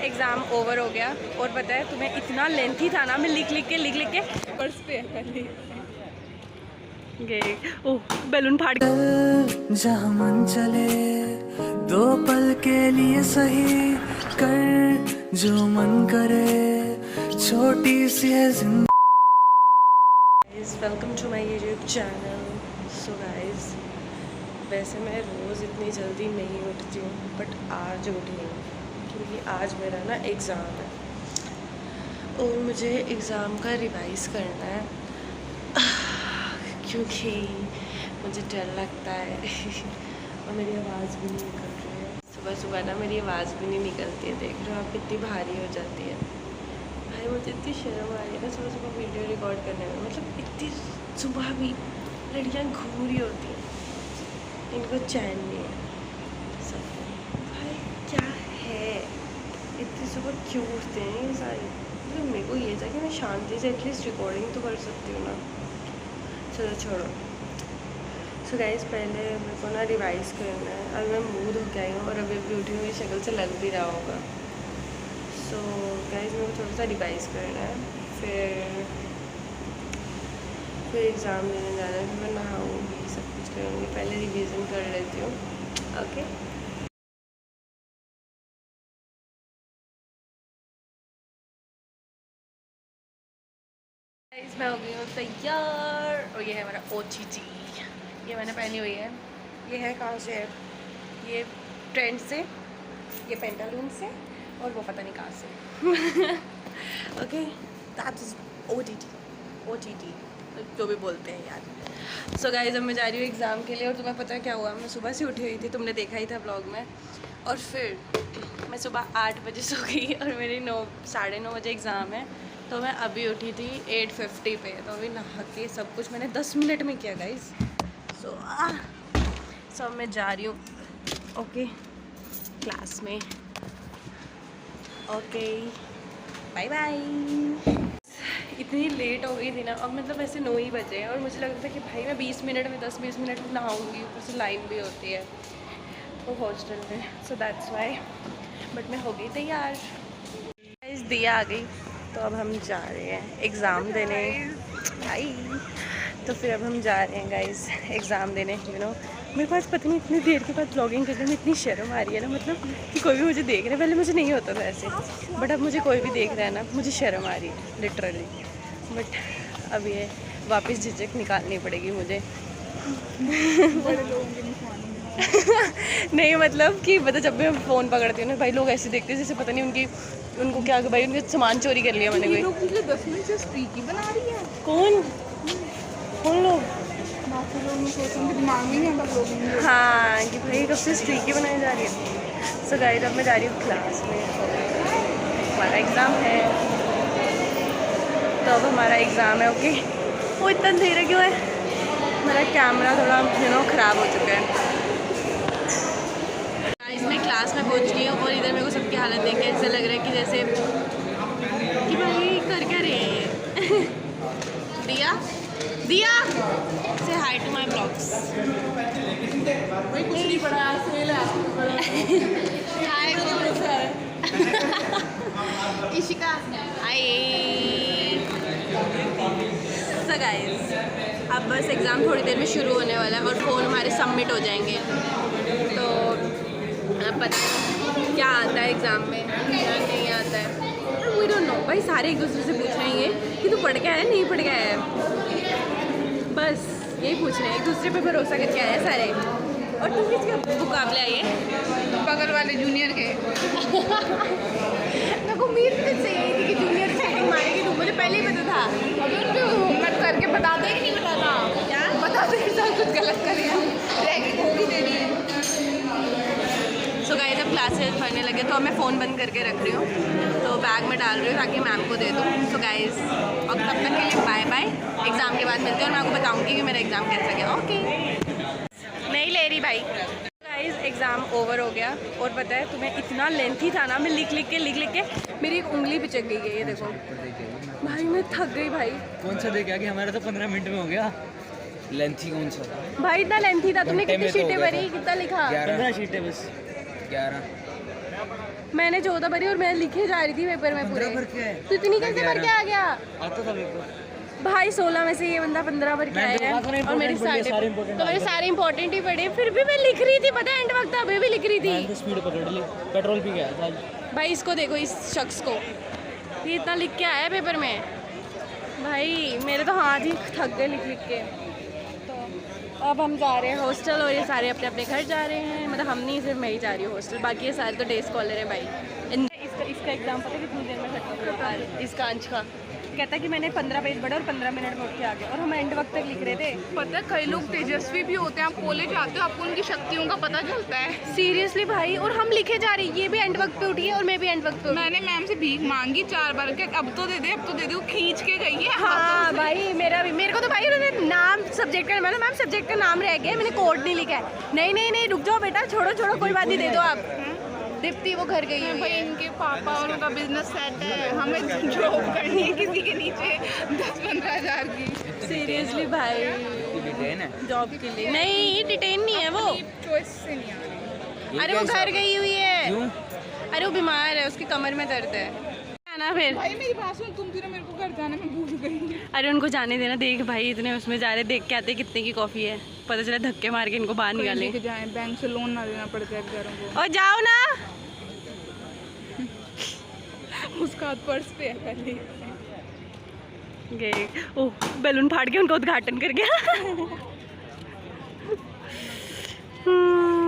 Exam over हो गया और पता है तुम्हें इतना लेंथी था ना, मैं लिख लिख के पर्स पे गए। ओह बैलून फाड़ जहाँ मन चले दो पल के लिए सही कर जो मन करे छोटी सी है जिंदगी। Welcome to my YouTube channel. So guys, वैसे मैं रोज़ इतनी जल्दी नहीं उठती हूँ बट आज उठी हूँ क्योंकि आज मेरा ना एग्ज़ाम है और मुझे एग्ज़ाम का रिवाइज़ करना है क्योंकि मुझे डर लगता है और मेरी आवाज़ भी नहीं निकल रही है। सुबह सुबह ना मेरी आवाज़ भी नहीं निकलती है, देख रहे हो आप कितनी भारी हो जाती है। भाई मुझे इतनी शर्म आ रही है ना सुबह सुबह वीडियो रिकॉर्ड करने में, मतलब इतनी सुबह भी लड़कियाँ घूम रही होती हैं, इनको चैन नहीं है सब। भाई क्या है, इतनी सुबह क्यों उठते हैं ये सारे। मतलब मेरे को ये था कि मैं शांति से एटलीस्ट रिकॉर्डिंग तो कर सकती हूँ ना। चलो छोड़ो। सो गाइस, पहले मेरे को ना रिवाइज़ करना है। अभी मैं मूड हो के आई हूँ और अभी उठी हुई शक्ल से लग भी रहा होगा। सो गाइस, मेरे को थोड़ा सा रिवाइज़ करना है, फिर एग्ज़ाम देने जाना है, फिर मैं नहाऊँगी, सब कुछ करूँगी। पहले रिवीजन कर लेती हूँ। ओके गाइस, मैं हो गई हूँ तैयार और ये है हमारा OTT। ये मैंने पहनी हुई है। ये है कहाँ से है, ये ट्रेंड से, ये पेंटालून से और वो पता नहीं कहाँ से। ओके, दैट इज OTT जो भी बोलते हैं यार। सो गाइस, अब मैं जा रही हूँ एग्ज़ाम के लिए और तुम्हें पता है क्या हुआ, मैं सुबह से उठी हुई थी, तुमने देखा ही था व्लॉग में। और फिर मैं सुबह 8 बजे सो गई और मेरी 9-9:30 बजे एग्ज़ाम है। तो मैं अभी उठी थी 8:50 पे, तो अभी नहा के सब कुछ मैंने 10 मिनट में किया गाइस। सो अब मैं जा रही हूँ ओके क्लास में। Okay bye bye. इतनी लेट हो गई थी ना, अब मतलब ऐसे 9 ही बजे और मुझे लग रहा था कि भाई मैं 20 मिनट में 10-20 मिनट में नहाऊँगी, ऊपर से लाइन भी होती है वो हॉस्टल में। सो दैट्स वाई, बट मैं हो गई तैयार। गाइस, दिया आ गई तो अब हम जा रहे हैं एग्ज़ाम देने। भाई तो फिर अब हम जा रहे हैं गाइस एग्ज़ाम देने। मेरे पास पता नहीं इतनी देर के बाद व्लॉगिंग करने में इतनी शर्म आ रही है ना, मतलब कि कोई भी मुझे देख रहा है। पहले मुझे नहीं होता था ऐसे, बट अब मुझे कोई भी देख रहा है ना, मुझे शर्म आ रही है लिटरली। बट अब ये वापस झिझक निकालनी पड़ेगी मुझे। नहीं मतलब कि पता, जब भी मैं फ़ोन पकड़ती हूँ ना भाई, लोग ऐसे देखते हैं जैसे पता नहीं उनको क्या भाई, उनके सामान चोरी कर लिया मैंने कोई। 10 मिनट से स्ट्रीकी बना रही है। कौन लोग? बाकी लोग मैं सोच रही हूँ दिमाग में नहीं आता लोग। हाँ कि भाई कब से स्ट्रीकी बनाई जा रही है। सो गाइस, अब मैं जा रही हूँ क्लास में, हमारा एग्ज़ाम है। तो अब हमारा एग्ज़ाम है। ओके, वो इतना धीरे क्यों है? मेरा कैमरा थोड़ा ख़राब हो चुका है। मैं क्लास में पहुंच गई हूँ और इधर मेरे को सबकी हालत देख के ऐसा लग रहा है कि जैसे कि भाई कर क्या रहे हैं। दिया से हाय टू माय ब्लॉग्स। भाई कुछ नहीं पड़ा, सेल है हाय इशिका। हाय। सो गाइस, अब बस एग्ज़ाम थोड़ी देर में शुरू होने वाला है और फ़ोन हमारे सबमिट हो जाएंगे। तो अब पता नहीं क्या आता है एग्ज़ाम में, क्या नहीं आता है, वी डोंट नो। भाई सारे एक दूसरे से पूछ रहे हैं कि तू पढ़ के आया नहीं पढ़ के आया, बस यही पूछ रहे हैं, एक दूसरे पे भरोसा करके आए हैं सारे। और तुम किसके मुकाबले आई है? बगल वाले जूनियर के। मेरे को उम्मीद से यही थी कि जूनियर से मारेगी तू, मुझे पहले ही पता था। अभी उनको हिम्मत करके बताता ही नहीं बताता क्या, बताते ही सब कुछ गलत कर रही है, रैंकिंग होगी तेरी। सो गाइस, जब क्लासेस पढ़ने लगे तो अब मैं फ़ोन बंद करके रख रही हूँ, तो बैग में डाल रही हूँ ताकि मैम को दे दूँ। सो गाइस, अब तब तक के लिए बाय बाय। एग्ज़ाम के बाद मिलते हैं और मैं आपको बताऊँगी कि मेरा एग्ज़ाम कैसा गया। ओके, नहीं ले रही भाई। गाइस, एग्ज़ाम ओवर हो गया और पता है तुम्हें इतना लेंथी था ना, मैं लिख लिख के मेरी एक उंगली पिचक गई है। ये देखो भाई, मैं थक गई भाई। कौन सा देखा कि हमारा तो 15 मिनट में हो गया। लेंथी कौन सा भाई? इतना लेंथी था। तुमने कितनी शीटें भरी, कितना लिखा? 15 शीटें बस, 11। मैंने 14 भरी और मैं लिखे जा रही थी पेपर में पूरे। तो इतनी कैसे भर के आ गया? आता था पेपर भाई 16 में से ये बंदा 15 भर के आया है और मेरे सारे इंपॉर्टेंट ही पढ़े, फिर भी मैं लिख रही थी, पता है एंड वक्त अभी भी लिख रही थी। स्पीड पकड़ ली, पेट्रोल पी गया था। भाई इसको देखो, इस शख्स को, ये इतना लिख के आया पेपर में। भाई मेरे तो हाथ ही थक गए लिख लिख के। तो अब हम जा रहे हैं हॉस्टल और ये सारे अपने अपने घर जा रहे हैं। मतलब हम नहीं, सिर्फ मैं ही जा रही हूँ हॉस्टल, बाकी ये सारे तो डे स्कॉलर है भाई। इसका एग्जाम पता है कितनी देर में खत्म होगा? इसका अंश का कहता है कि मैंने 15 पेज पढ़ा और 15 मिनट में उठ के आ गया, और हम एंड वक्त तक लिख रहे थे। पता है कई लोग तेजस्वी भी होते हैं, आप कॉलेज आते हो आपको उनकी शक्तियों का पता चलता है। सीरियसली भाई, और हम लिखे जा रहे हैं, ये भी एंड वक्त पे उठी है और मैं भी एंड वक्त पे उठी। मैंने मैम से भीख मांगी 4 बार के, अब तो दे दे, अब तो दे दे, वो खींच के गई है। हाँ भाई मेरे को तो भाई उन्होंने नाम सब्जेक्ट का, मैम सब्जेक्ट का नाम रह गया, मैंने कोड नहीं लिखा है। नहीं रुक जाओ बेटा, छोड़ो कोई बात नहीं, दे दो आप। दीप्ति वो घर गई है भाई इनके पापा और उनका बिजनेस सेट है, हमें जॉब करनी है किसी के नीचे 10-15 हज़ार की। सीरियसली भाई, जॉब के लिए नहीं, डिटेन नहीं है वो, चॉइस से नहीं आ रही। अरे वो घर गई हुई है। अरे वो बीमार है, उसकी कमर में दर्द है ना। फिर भाई मेरी बात सुन, तुम थी ना मेरे को घर जाने में भूल गई। अरे उनको जाने देना, देख भाई इतने उसमें जा रहे, देख के आते कितने की कॉफ़ी है, पता चला धक्के मार के इनको बाहर निकाले। लेके जाएं, बैंक से लोन ना लेना पड़ता है बेचारों को। और जाओ ना, उसका हाथ पर्स पे है पहले। गए ओह, बैलून फाड़ के उनका उद्घाटन कर गया।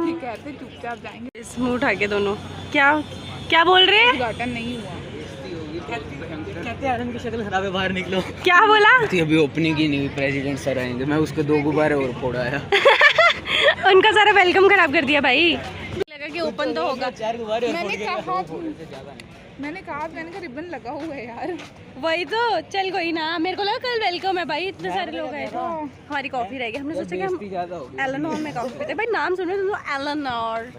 ठीक है, तो चुपचाप जाएंगे। इसमें उठा के दोनों क्या बोल रहे हैं? उद्घाटन नहीं हुआ। कहते हैं आनंद की शक्ल खराब है, बाहर निकलो। क्या बोला? अभी ओपनिंग ही नहीं हुई, प्रेसिडेंट सर आएंगे, मैं उसके 2 गुब्बारे और फोड़ा आया। उनका सारा वेलकम खराब कर दिया भाई। लगा कि ओपन तो होगा। 4 गुब्बारे मैंने कहा मैंने रिबन लगा हुआ है यार। वही तो, चल कोई ना, मेरे को लगा कल वेलकम है भाई, इतने सारे लोग आए। हमारी कॉफी रह गई, हमने सोचा कि हम एलेनोर में कॉफी पीते। भाई नाम सुनो तुम, एलेनोर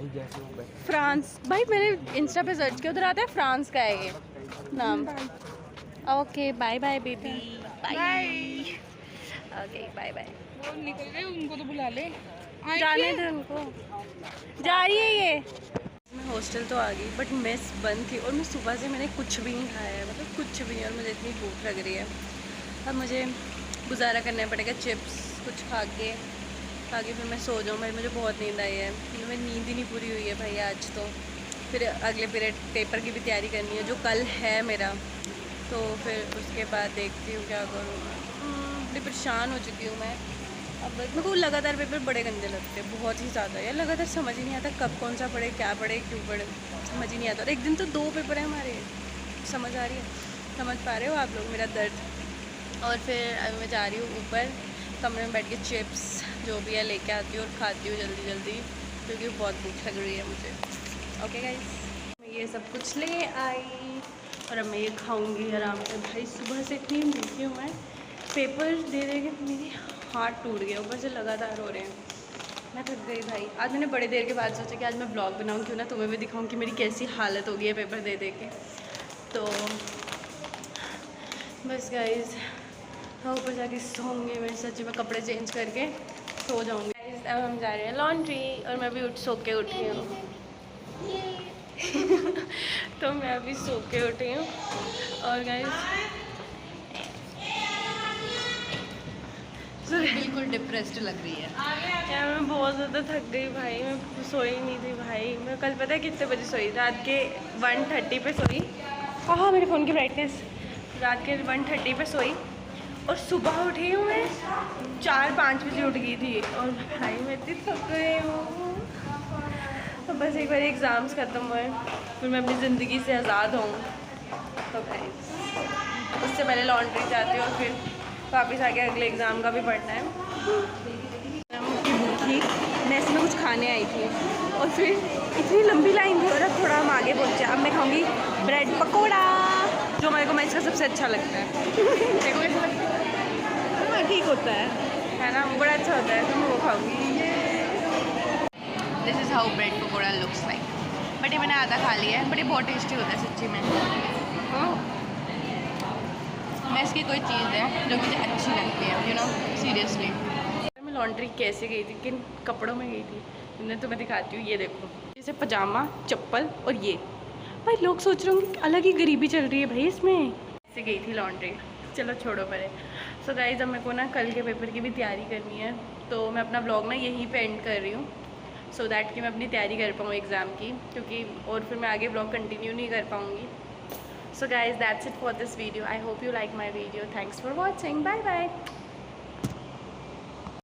फ्रांस। भाई मैंने इंस्टा पे सर्च किया, उधर आता है फ्रांस का है ये नाम। Okay bye bye baby, bye. Okay bye bye. वो निकल गए, उनको तो बुला ले। जाने दे उनको, जा रही है ये। मैं हॉस्टल तो आ गई, बट मेस बंद थी और मैं सुबह से मैंने कुछ भी नहीं खाया है, मतलब कुछ भी नहीं, और मुझे इतनी भूख लग रही है। अब मुझे गुजारा करना पड़ेगा चिप्स कुछ खा के फिर मैं सो जाऊँ। भाई मुझे बहुत नींद आई है, मेरी नींद ही नहीं पूरी हुई है भाई आज तो। फिर अगले पीरियड पेपर की भी तैयारी करनी है जो कल है मेरा, तो फिर उसके बाद देखती हूँ क्या करूँ। बड़ी परेशान हो चुकी हूँ मैं। अब मेरे को लगातार पेपर बड़े गंदे लगते हैं, बहुत ही ज़्यादा यार। लगातार समझ ही नहीं आता कब कौन सा पढ़े, क्या पढ़े, क्यों पढ़े, समझ ही नहीं आता। और एक दिन तो 2 पेपर हैं हमारे, समझ आ रही है, समझ पा रहे हो आप लोग मेरा दर्द। और फिर अभी मैं जा रही हूँ ऊपर कमरे में बैठ के चिप्स जो भी है लेके आती हूँ और खाती हूँ जल्दी क्योंकि बहुत भूख लग रही है मुझे। ओके गाइस, मैं ये सब कुछ ले आई और अब मैं ये खाऊँगी आराम से। भाई सुबह से इतनी भूखी हूँ मैं, पेपर दे के मेरी हाथ टूट गया, ऊपर से लगातार हो रहे हैं, मैं थक गई भाई। आज मैंने बड़े देर के बाद सोचा कि आज मैं ब्लॉग बनाऊँ, क्यों ना तुम्हें भी दिखाऊँ कि मेरी कैसी हालत हो गई है पेपर दे के। तो बस गाइस, हाँ ऊपर जाके सोऊंगी मैं, सच्ची में कपड़े चेंज करके सो जाऊँगी। गाइस अब हम जा रहे हैं लॉन्ड्री और मैं भी सो के उठी हूँ। तो मैं अभी सो के उठी हूँ और गाइस बिल्कुल डिप्रेस्ड लग रही है यार। मैं बहुत ज़्यादा थक गई भाई, मैं सोई नहीं थी भाई। मैं कल पता है कितने बजे सोई? रात के 1:30 पे सोई। हाँ मेरे फ़ोन की ब्राइटनेस, रात के 1:30 पे सोई और सुबह उठी हूँ मैं 4-5 बजे उठ गई थी। और भाई मैं इतनी थक गई हूँ। तो बस एक बार एग्ज़ाम्स ख़त्म हुए फिर मैं अपनी ज़िंदगी से आज़ाद हूँ। तो भाई उससे पहले लॉन्ड्री जाती हूँ और फिर वापस आके अगले एग्ज़ाम का भी पढ़ना है। की भूख थी, मैं इसमें कुछ खाने आई थी और फिर इतनी लंबी लाइन थी और अब थोड़ा हम आगे पहुँचे। अब मैं खाऊंगी ब्रेड पकोड़ा, जो मेरे को इसका सबसे अच्छा लगता है। मेरे को कैसा लगता है? हाँ ठीक होता है ना, बड़ा अच्छा होता है, तो मैं वो खाऊंगी। This is how bread pakora looks like. But ये मैंने आधा खा लिया है, बट ये बहुत टेस्टी होता है सच्ची में। मैस की कोई चीज़ है जो मुझे अच्छी लगती है, यू नो, सीरियसली। मैं लॉन्ड्री कैसे गई थी, किन कपड़ों में गई थी, मैं तुम्हें दिखाती हूँ। ये देखो, जैसे पजामा, चप्पल और ये भाई लोग सोच रहे होंगे अलग ही गरीबी चल रही है भाई इसमें। ऐसे गई थी लॉन्ड्री, चलो छोड़ो परे। सो गाइस अब मेरे को ना कल के पेपर की भी तैयारी करनी है, तो मैं अपना ब्लॉग ना यहीं पे एंड कर रही हूँ, सो दैट कि मैं अपनी तैयारी कर पाऊँ एग्ज़ाम की, क्योंकि और फिर मैं आगे ब्लॉग कंटिन्यू नहीं कर पाऊँगी। So guys that's it for this video. I hope you like my video. Thanks for watching. Bye bye.